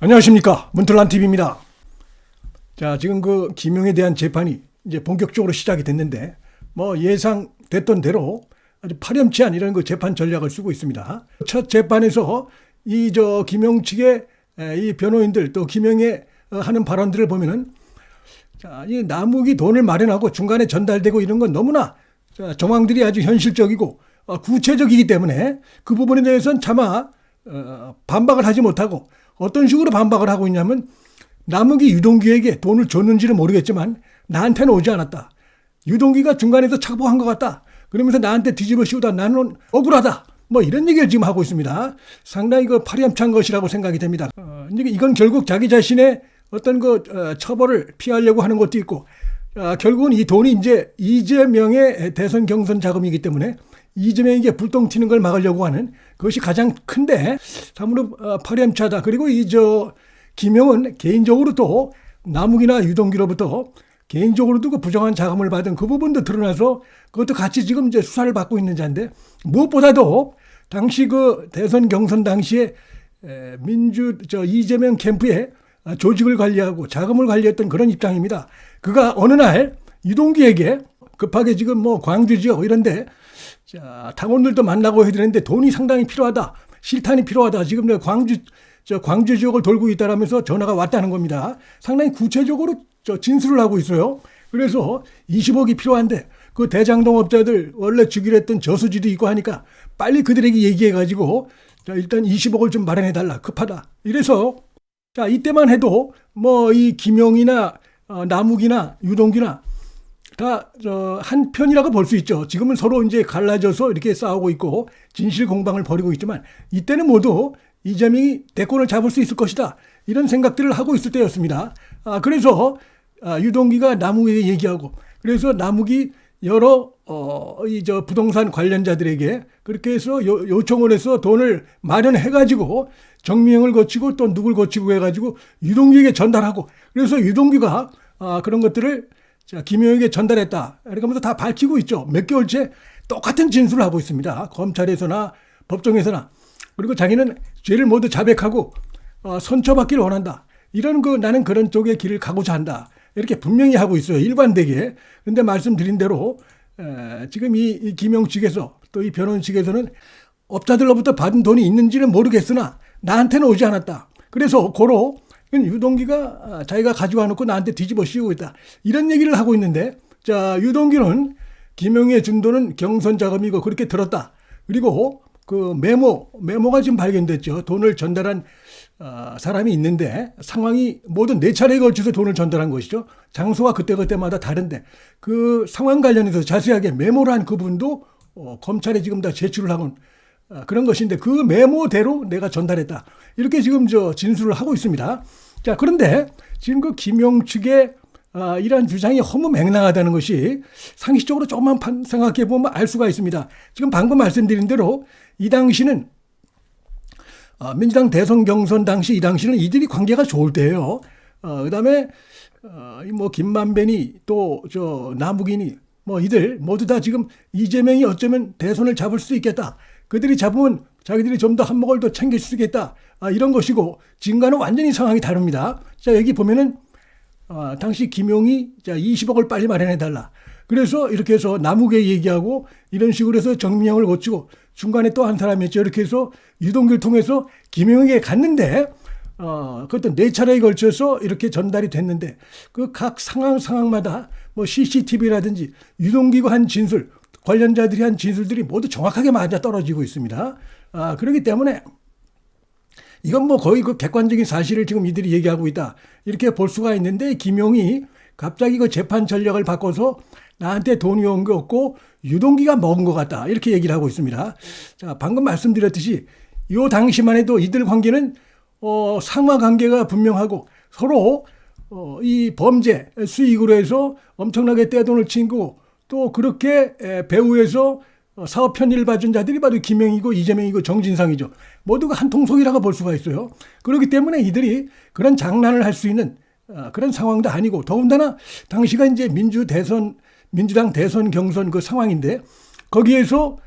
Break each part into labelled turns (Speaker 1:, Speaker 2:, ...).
Speaker 1: 안녕하십니까, 문틀란TV입니다. 자, 지금 그 김용에 대한 재판이 이제 본격적으로 시작이 됐는데, 뭐 예상됐던 대로 아주 파렴치한 이런 그 재판 전략을 쓰고 있습니다. 첫 재판에서 김용 측의 이 변호인들 또 김용의 하는 발언들을 보면은, 자, 이 남욱이 돈을 마련하고 중간에 전달되고 이런 건 너무나 정황들이 아주 현실적이고 구체적이기 때문에 그 부분에 대해서는 차마 반박을 하지 못하고, 어떤 식으로 반박을 하고 있냐면, 남욱이 유동규에게 돈을 줬는지는 모르겠지만 나한테는 오지 않았다. 유동규가 중간에서 착보한 것 같다. 그러면서 나한테 뒤집어 씌우다. 나는 억울하다. 뭐 이런 얘기를 지금 하고 있습니다. 상당히 그 파렴치한 것이라고 생각이 됩니다. 이건 결국 자기 자신의 어떤 처벌을 피하려고 하는 것도 있고, 결국은 이 돈이 이제 이재명의 대선 경선 자금이기 때문에 이재명에게 불똥 튀는 걸 막으려고 하는 그것이 가장 큰데, 참으로 파렴치하다. 그리고 김용은 개인적으로 또 남욱이나 유동규로부터 개인적으로도 그 부정한 자금을 받은 그 부분도 드러나서 그것도 같이 지금 이제 수사를 받고 있는 자인데, 무엇보다도 당시 그 대선 경선 당시에 이재명 캠프의 조직을 관리하고 자금을 관리했던 그런 입장입니다. 그가 어느 날 유동규에게 급하게 지금 뭐 광주 지역 이런데 당원들도 만나고 해야 되는데 돈이 상당히 필요하다, 실탄이 필요하다, 지금 내가 광주 지역을 돌고 있다라면서 전화가 왔다는 겁니다. 상당히 구체적으로 진술을 하고 있어요. 그래서 20억이 필요한데 그 대장동업자들 원래 주기로 했던 저수지도 있고 하니까 빨리 그들에게 얘기해가지고 일단 20억을 좀 마련해달라, 급하다. 이래서 이때만 해도 뭐 이 김용이나 남욱이나 유동규나 다 한 편이라고 볼 수 있죠. 지금은 서로 이제 갈라져서 이렇게 싸우고 있고 진실 공방을 벌이고 있지만, 이때는 모두 이재명이 대권을 잡을 수 있을 것이다, 이런 생각들을 하고 있을 때였습니다. 그래서 유동규가 남욱에게 얘기하고, 그래서 남욱이 여러 부동산 관련자들에게 그렇게 해서 요청을 해서 돈을 마련해가지고 정미영을 거치고 또 누굴 거치고 해가지고 유동규에게 전달하고, 그래서 유동규가 그런 것들을 김용에게 전달했다, 이렇게 하면서 다 밝히고 있죠. 몇 개월째 똑같은 진술을 하고 있습니다. 검찰에서나 법정에서나. 그리고 자기는 죄를 모두 자백하고 선처받기를 원한다, 이런 나는 그런 쪽의 길을 가고자 한다, 이렇게 분명히 하고 있어요, 일관되게. 그런데 말씀드린 대로 지금 이 김용 측에서 또 이 변호인 측에서는 업자들로부터 받은 돈이 있는지는 모르겠으나 나한테는 오지 않았다. 그래서 고로 유동규가 자기가 가져와 놓고 나한테 뒤집어 씌우고 있다, 이런 얘기를 하고 있는데, 유동규는 김용의 준 돈은 경선 자금이고 그렇게 들었다. 그리고 그 메모가 지금 발견됐죠. 돈을 전달한 사람이 있는데 상황이 모두 4차례에 걸쳐서 돈을 전달한 것이죠. 장소가 그때그때마다 다른데 그 상황 관련해서 자세하게 메모를 한 그분도 검찰에 지금 다 제출을 하고 그런 것인데, 그 메모대로 내가 전달했다, 이렇게 지금 진술을 하고 있습니다. 자, 그런데 지금 그 김용 측의 이러한 주장이 허무맹랑하다는 것이 상식적으로 조금만 생각해 보면 알 수가 있습니다. 지금 방금 말씀드린 대로 이 당시는 민주당 대선 경선 당시, 이 당시는 이들이 관계가 좋을 때예요. 그다음에 뭐 김만배니 또 남욱이니 뭐 이들 모두 다 지금 이재명이 어쩌면 대선을 잡을 수 있겠다, 그들이 잡으면 자기들이 좀 더 한몫을 더 챙길 수 있겠다, 이런 것이고, 지금과는 완전히 상황이 다릅니다. 자, 여기 보면은 당시 김용이 20억을 빨리 마련해달라, 그래서 이렇게 해서 남욱에 얘기하고 이런 식으로 해서 정미영을 거치고 중간에 또 한 사람이 있죠. 이렇게 해서 유동규를 통해서 김용에게 갔는데 그것도 4차례에 걸쳐서 이렇게 전달이 됐는데, 그 각 상황마다 뭐 CCTV라든지 유동규가 한 진술, 관련자들이 한 진술들이 모두 정확하게 맞아 떨어지고 있습니다. 그렇기 때문에 이건 뭐 거의 그 객관적인 사실을 지금 이들이 얘기하고 있다, 이렇게 볼 수가 있는데, 김용이 갑자기 그 재판 전략을 바꿔서 나한테 돈이 온 게 없고 유동규가 먹은 것 같다, 이렇게 얘기를 하고 있습니다. 자, 방금 말씀드렸듯이 이 당시만 해도 이들 관계는 상하 관계가 분명하고 서로 이 범죄 수익으로 해서 엄청나게 떼돈을 친고, 또 그렇게 배후에서 사업 편의를 봐준 자들이 바로 김용이고 이재명이고 정진상이죠. 모두가 한 통속이라고 볼 수가 있어요. 그렇기 때문에 이들이 그런 장난을 할 수 있는 그런 상황도 아니고, 더군다나 당시가 이제 민주당 대선 경선 그 상황인데, 거기에서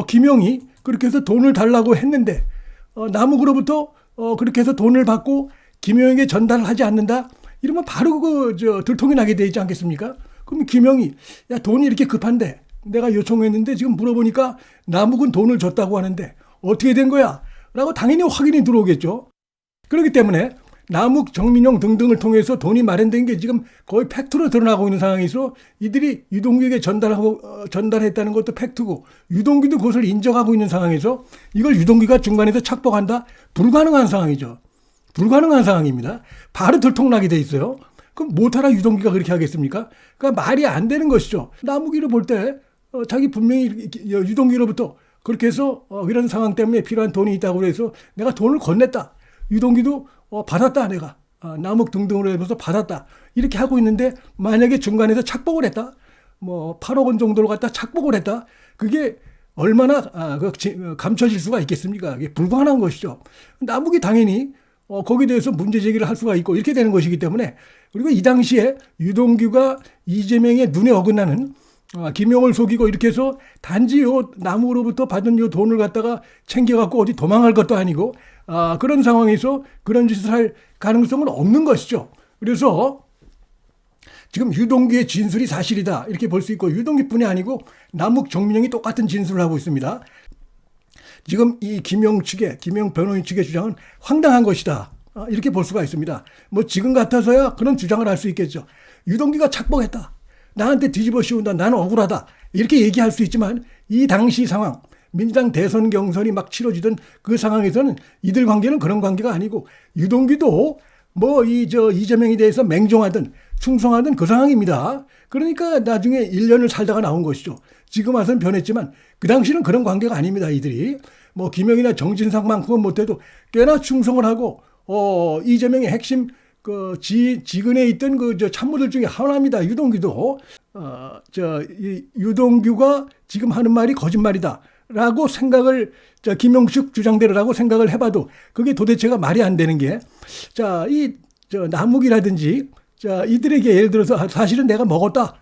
Speaker 1: 김용이 그렇게 해서 돈을 달라고 했는데 남욱으로부터 그렇게 해서 돈을 받고 김용에게 전달을 하지 않는다? 이러면 바로 들통이 나게 돼 있지 않겠습니까? 그럼 김용이 야 돈이 이렇게 급한데 내가 요청했는데 지금 물어보니까 남욱은 돈을 줬다고 하는데 어떻게 된 거야? 라고 당연히 확인이 들어오겠죠. 그렇기 때문에 남욱, 정민용 등등을 통해서 돈이 마련된 게 지금 거의 팩트로 드러나고 있는 상황에서 이들이 유동규에게 전달했다는 것도 팩트고 유동규도 그것을 인정하고 있는 상황에서 이걸 유동규가 중간에서 착복한다? 불가능한 상황이죠. 불가능한 상황입니다. 바로 들통나게 돼 있어요. 그럼 못하라 유동규가 그렇게 하겠습니까? 그러니까 말이 안 되는 것이죠. 남욱이를 볼 때 자기 분명히 유동규로부터 그렇게 해서 이런 상황 때문에 필요한 돈이 있다고 해서 내가 돈을 건넸다. 유동규도 받았다 내가. 남욱 등등으로 해서 받았다. 이렇게 하고 있는데 만약에 중간에서 착복을 했다. 뭐 8억 원 정도로 갖다 착복을 했다. 그게 얼마나 감춰질 수가 있겠습니까? 이게 불가능한 것이죠. 남욱이 당연히 거기에 대해서 문제 제기를 할 수가 있고 이렇게 되는 것이기 때문에 그리고 이 당시에 유동규가 이재명의 눈에 어긋나는 김용을 속이고 이렇게 해서 단지 남욱으로부터 받은 요 돈을 갖다가 챙겨갖고 어디 도망갈 것도 아니고 그런 상황에서 그런 짓을 할 가능성은 없는 것이죠. 그래서 지금 유동규의 진술이 사실이다 이렇게 볼 수 있고 유동규뿐이 아니고 남욱, 정민영이 똑같은 진술을 하고 있습니다. 지금 이 김용 변호인 측의 주장은 황당한 것이다. 이렇게 볼 수가 있습니다. 뭐 지금 같아서야 그런 주장을 할 수 있겠죠. 유동규가 착복했다. 나한테 뒤집어 씌운다. 나는 억울하다. 이렇게 얘기할 수 있지만 이 당시 상황, 민주당 대선 경선이 막 치러지던 그 상황에서는 이들 관계는 그런 관계가 아니고 유동규도 뭐 이재명에 대해서 맹종하든 충성하든 그 상황입니다. 그러니까 나중에 1년을 살다가 나온 것이죠. 지금 와서는 변했지만 그 당시는 그런 관계가 아닙니다. 이들이 뭐 김영이나 정진상만큼은 못해도 꽤나 충성을 하고 이재명의 핵심 지근에 있던 참모들 중에 하나입니다. 유동규도 유동규가 지금 하는 말이 거짓말이다라고 생각을 김용식 주장대로라고 생각을 해봐도 그게 도대체가 말이 안 되는 게 남욱이라든지 이들에게 예를 들어서 사실은 내가 먹었다.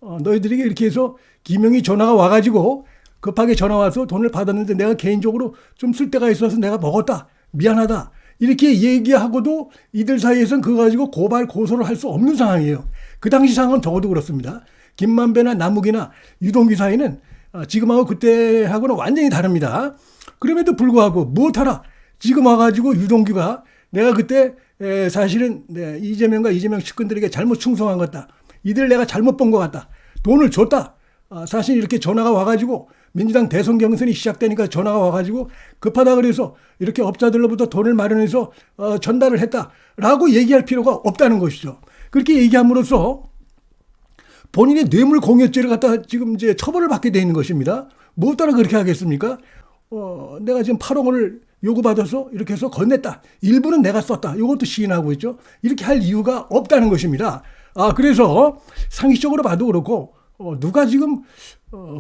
Speaker 1: 너희들에게 이렇게 해서 김용이 전화가 와가지고 급하게 전화 와서 돈을 받았는데 내가 개인적으로 좀 쓸 데가 있어서 내가 먹었다. 미안하다. 이렇게 얘기하고도 이들 사이에서는 그거 가지고 고소를 할 수 없는 상황이에요. 그 당시 상황은 적어도 그렇습니다. 김만배나 남욱이나 유동규 사이는 지금하고 그때하고는 완전히 다릅니다. 그럼에도 불구하고 무엇하라 지금 와가지고 유동규가 내가 그때 사실은 이재명과 이재명 측근들에게 잘못 충성한 것 같다. 이들 내가 잘못 본 것 같다. 돈을 줬다. 사실 이렇게 전화가 와가지고 민주당 대선 경선이 시작되니까 전화가 와가지고 급하다 그래서 이렇게 업자들로부터 돈을 마련해서 전달을 했다라고 얘기할 필요가 없다는 것이죠. 그렇게 얘기함으로써 본인의 뇌물 공여죄를 갖다 지금 이제 처벌을 받게 돼 있는 것입니다. 뭐 따라 그렇게 하겠습니까? 내가 지금 8억 원을 요구받아서 이렇게 해서 건넸다. 일부는 내가 썼다. 이것도 시인하고 있죠. 이렇게 할 이유가 없다는 것입니다. 그래서 상식적으로 봐도 그렇고 누가 지금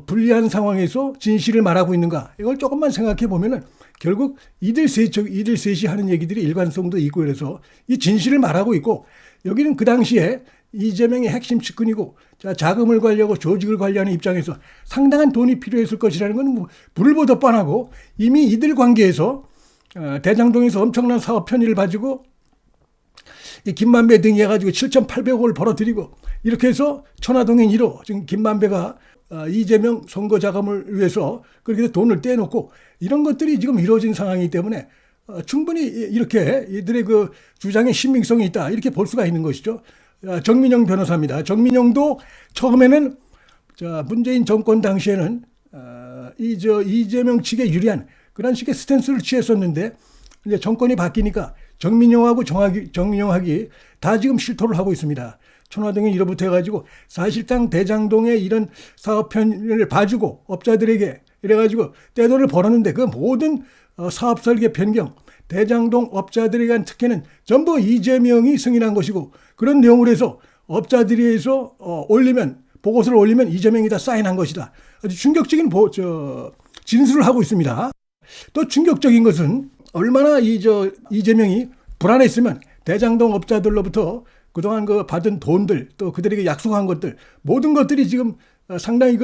Speaker 1: 불리한 상황에서 진실을 말하고 있는가 이걸 조금만 생각해 보면은 결국 이들 셋이 하는 얘기들이 일관성도 있고 그래서 이 진실을 말하고 있고 여기는 그 당시에 이재명의 핵심 측근이고 자금을 관리하고 조직을 관리하는 입장에서 상당한 돈이 필요했을 것이라는 건 뭐 불을 보듯 뻔하고 이미 이들 관계에서 대장동에서 엄청난 사업 편의를 가지고 이 김만배 등이 해가지고 7,800억을 벌어들이고 이렇게 해서 천화동인 1호 지금 김만배가 이재명 선거 자금을 위해서 그렇게 돈을 떼놓고 이런 것들이 지금 이루어진 상황이기 때문에 충분히 이렇게 이들의 그 주장에 신빙성이 있다 이렇게 볼 수가 있는 것이죠. 정민영 변호사입니다. 정민영도 처음에는 문재인 정권 당시에는 이재명 측에 유리한 그런 식의 스탠스를 취했었는데 이제 정권이 바뀌니까 정민영하고 정민영하기 다 지금 실토를 하고 있습니다. 천화동인 1호부터 해가지고 사실상 대장동의 이런 사업 편을 봐주고 업자들에게 이래가지고 떼돈을 벌었는데 그 모든 사업 설계 변경 대장동 업자들에 대한 특혜는 전부 이재명이 승인한 것이고 그런 내용을 해서 업자들이 해서 보고서를 올리면 이재명이 다 사인한 것이다. 아주 충격적인 진술을 하고 있습니다. 또 충격적인 것은 얼마나 이재명이 불안했으면 대장동 업자들로부터 그동안 받은 돈들 또 그들에게 약속한 것들 모든 것들이 지금 상당히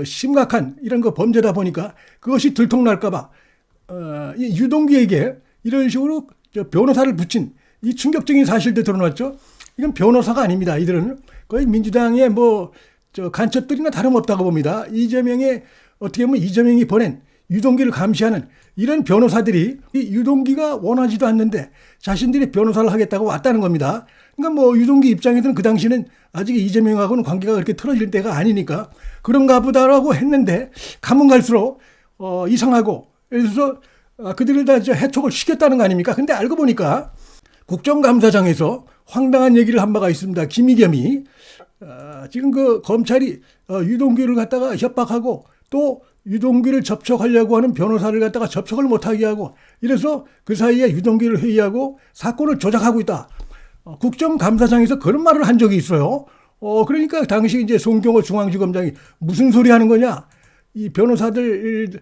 Speaker 1: 심각한 이런 범죄다 보니까 그것이 들통날까봐 유동규에게 이런 식으로 변호사를 붙인 이 충격적인 사실도 드러났죠. 이건 변호사가 아닙니다. 이들은 거의 민주당의 간첩들이나 다름없다고 봅니다. 어떻게 보면 이재명이 보낸 유동규를 감시하는 이런 변호사들이 이 유동규가 원하지도 않는데 자신들이 변호사를 하겠다고 왔다는 겁니다. 그러니까 유동규 입장에서는 그 당시는 아직 이재명하고는 관계가 그렇게 틀어질 때가 아니니까 그런가 보다라고 했는데 가면 갈수록 이상하고, 그래서 그들을 다 해촉을 시켰다는 거 아닙니까? 근데 알고 보니까 국정감사장에서 황당한 얘기를 한 바가 있습니다. 김의겸이 지금 그 검찰이 유동규를 갖다가 협박하고 또 유동규를 접촉하려고 하는 변호사를 갖다가 접촉을 못하게 하고, 이래서 그 사이에 유동규를 회의하고 사건을 조작하고 있다. 국정감사장에서 그런 말을 한 적이 있어요. 그러니까 당시 이제 송경호 중앙지검장이 무슨 소리 하는 거냐? 이 변호사들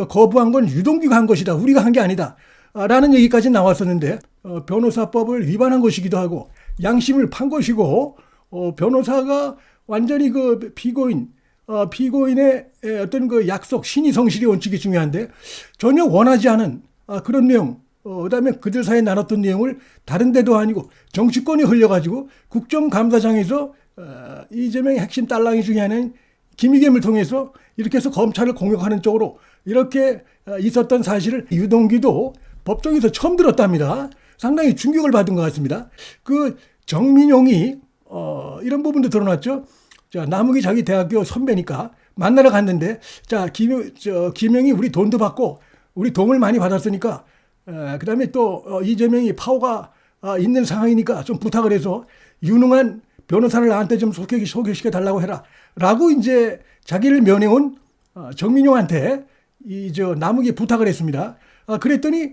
Speaker 1: 거부한 건 유동규가 한 것이다. 우리가 한 게 아니다. 라는 얘기까지 나왔었는데 변호사법을 위반한 것이기도 하고 양심을 판 것이고, 변호사가 완전히 그 피고인의 어떤 그 약속, 신의 성실의 원칙이 중요한데 전혀 원하지 않은 그런 내용, 그다음에 그들 사이에 나눴던 내용을 다른 데도 아니고 정치권이 흘려가지고 국정감사장에서 이재명의 핵심 딸랑이 중에 하나인 김의겸을 통해서 이렇게 해서 검찰을 공격하는 쪽으로 이렇게 있었던 사실을 유동규도 법정에서 처음 들었답니다. 상당히 충격을 받은 것 같습니다. 그 정민용이 이런 부분도 드러났죠. 자, 남욱이 자기 대학교 선배니까 만나러 갔는데, 자, 김영이 우리 돈도 받고 우리 도움을 많이 받았으니까 그다음에 또 이재명이 파워가 있는 상황이니까 좀 부탁을 해서 유능한 변호사를 나한테 좀 소개시켜 달라고 해라. 라고 이제 자기를 면회온 정민용한테 남욱이 부탁을 했습니다. 그랬더니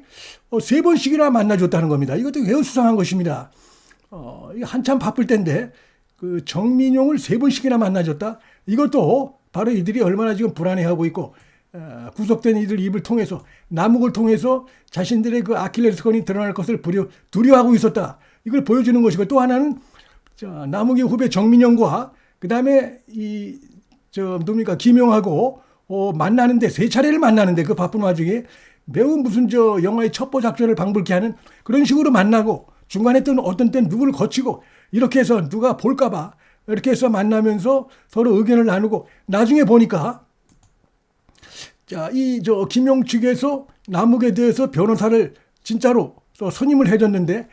Speaker 1: 3번씩이나 만나줬다는 겁니다. 이것도 매우 수상한 것입니다. 한참 바쁠 때인데 그 정민용을 3번씩이나 만나줬다. 이것도 바로 이들이 얼마나 지금 불안해하고 있고 구속된 이들 입을 통해서, 남욱을 통해서 자신들의 그 아킬레스건이 드러날 것을 두려워하고 있었다. 이걸 보여주는 것이고, 또 하나는 남욱의 후배 정민용과 그다음에 김용하고 만나는데 3차례를 만나는데 그 바쁜 와중에 매우 무슨 영화의 첩보 작전을 방불케 하는 그런 식으로 만나고, 중간에 또 어떤 때는 누구를 거치고 이렇게 해서 누가 볼까봐 이렇게 해서 만나면서 서로 의견을 나누고, 나중에 보니까 김용 측에서 남욱에 대해서 변호사를 진짜로 선임을 해줬는데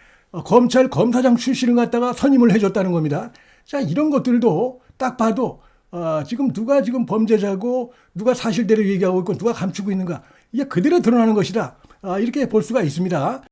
Speaker 1: 검찰 검사장 출신을 갖다가 선임을 해줬다는 겁니다. 자, 이런 것들도 딱 봐도 누가 지금 범죄자고 누가 사실대로 얘기하고 있고 누가 감추고 있는가, 이게 그대로 드러나는 것이다. 이렇게 볼 수가 있습니다.